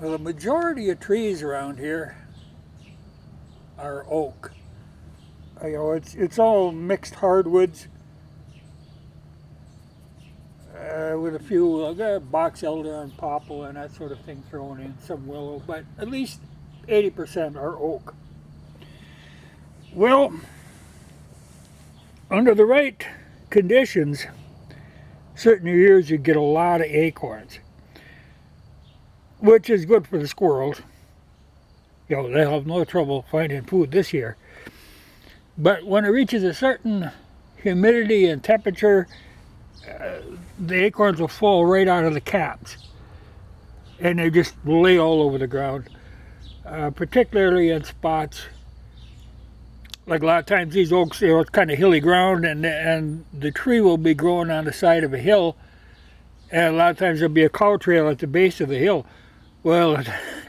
Well, the majority of trees around here are oak. It's all mixed hardwoods with a few box elder and poplar and that sort of thing thrown in, some willow, but at least 80% are oak. Well, under the right conditions, certain years you get a lot of acorns, which is good for the squirrels. They'll have no trouble finding food this year. But when it reaches a certain humidity and temperature, the acorns will fall right out of the caps. And they just lay all over the ground, particularly in spots. Like a lot of times these oaks, it's kind of hilly ground, and the tree will be growing on the side of a hill, and a lot of times there'll be a cow trail at the base of the hill. Well,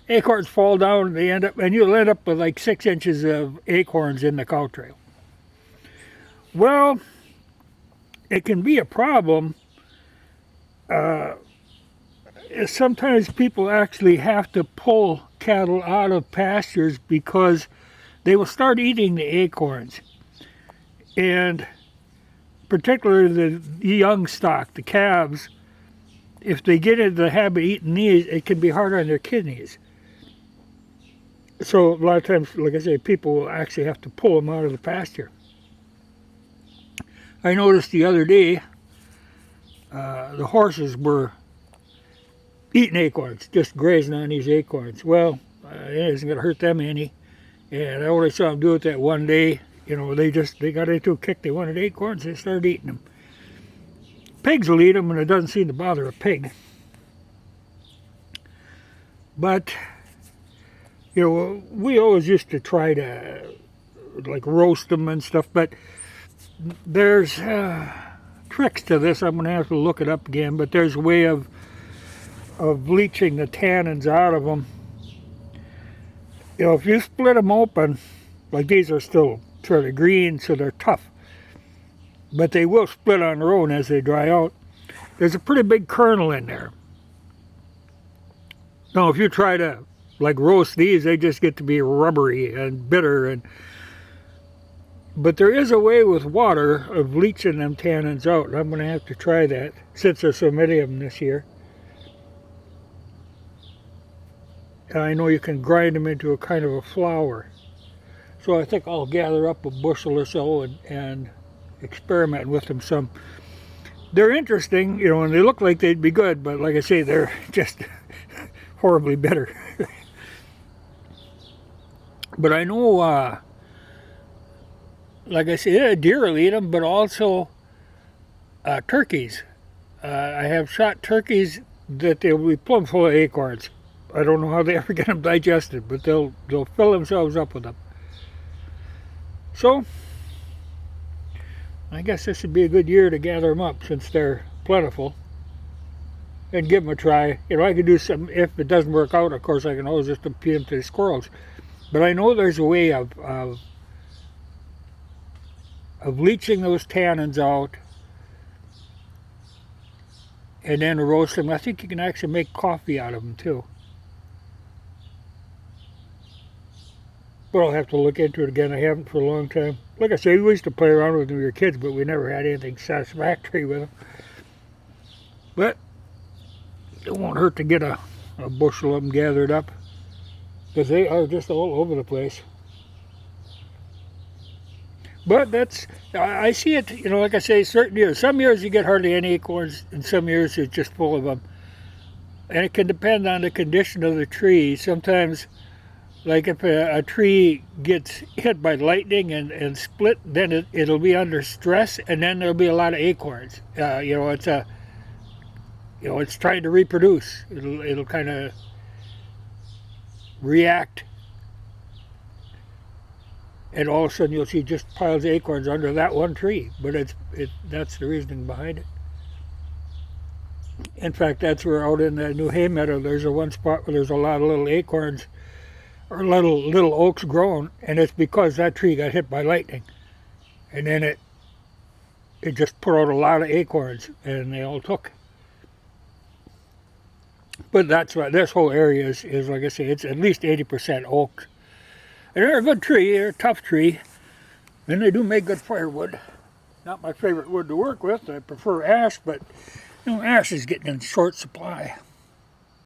acorns fall down, and you'll end up with like 6 inches of acorns in the cow trail. Well, it can be a problem. Sometimes people actually have to pull cattle out of pastures because they will start eating the acorns. And particularly the young stock, the calves, if they get into the habit of eating these, it can be hard on their kidneys. So a lot of times, like I say, people will actually have to pull them out of the pasture. I noticed the other day, the horses were eating acorns, just grazing on these acorns. Well, it isn't going to hurt them any. And I only saw them do it that one day. They got into a kick. They wanted acorns. They started eating them. Pigs will eat them, and it doesn't seem to bother a pig. But, we always used to try to, like, roast them and stuff. But there's tricks to this. I'm going to have to look it up again. But there's a way of bleaching the tannins out of them. If you split them open, like these are still sort of green, so they're tough, but they will split on their own as they dry out. There's a pretty big kernel in there. Now, if you try to like roast these, they just get to be rubbery and bitter. But there is a way with water of leaching them tannins out. I'm going to have to try that since there's so many of them this year. I know you can grind them into a kind of a flour. So I think I'll gather up a bushel or so and experiment with them some. They're interesting, and they look like they'd be good, but like I say, they're just horribly bitter. But I know, like I say, deer will eat them, but also turkeys. I have shot turkeys that they'll be plumb full of acorns. I don't know how they ever get them digested, but they'll fill themselves up with them. So, I guess this would be a good year to gather them up since they're plentiful and give them a try. I could do some, if it doesn't work out, of course, I can always just feed them to the squirrels. But I know there's a way of leaching those tannins out and then roast them. I think you can actually make coffee out of them too. But I'll have to look into it again. I haven't for a long time. Like I say, we used to play around with them when we were kids, but we never had anything satisfactory with them. But it won't hurt to get a bushel of them gathered up, because they are just all over the place. But I see it, like I say, certain years. Some years you get hardly any acorns, and some years it's just full of them. And it can depend on the condition of the tree. Sometimes, like if a tree gets hit by lightning and split, then it'll be under stress, and then there'll be a lot of acorns. It's trying to reproduce. It'll kind of react, and all of a sudden you'll see just piles of acorns under that one tree. But that's the reasoning behind it. In fact, that's where out in the New Hay Meadow, there's one spot where there's a lot of little acorns or little oaks growing, and it's because that tree got hit by lightning, and then it just put out a lot of acorns, and they all took. But that's why this whole area is like I say, it's at least 80% oak. And they're a good tree, they're a tough tree, and they do make good firewood. Not my favorite wood to work with. I prefer ash, but you know, ash is getting in short supply.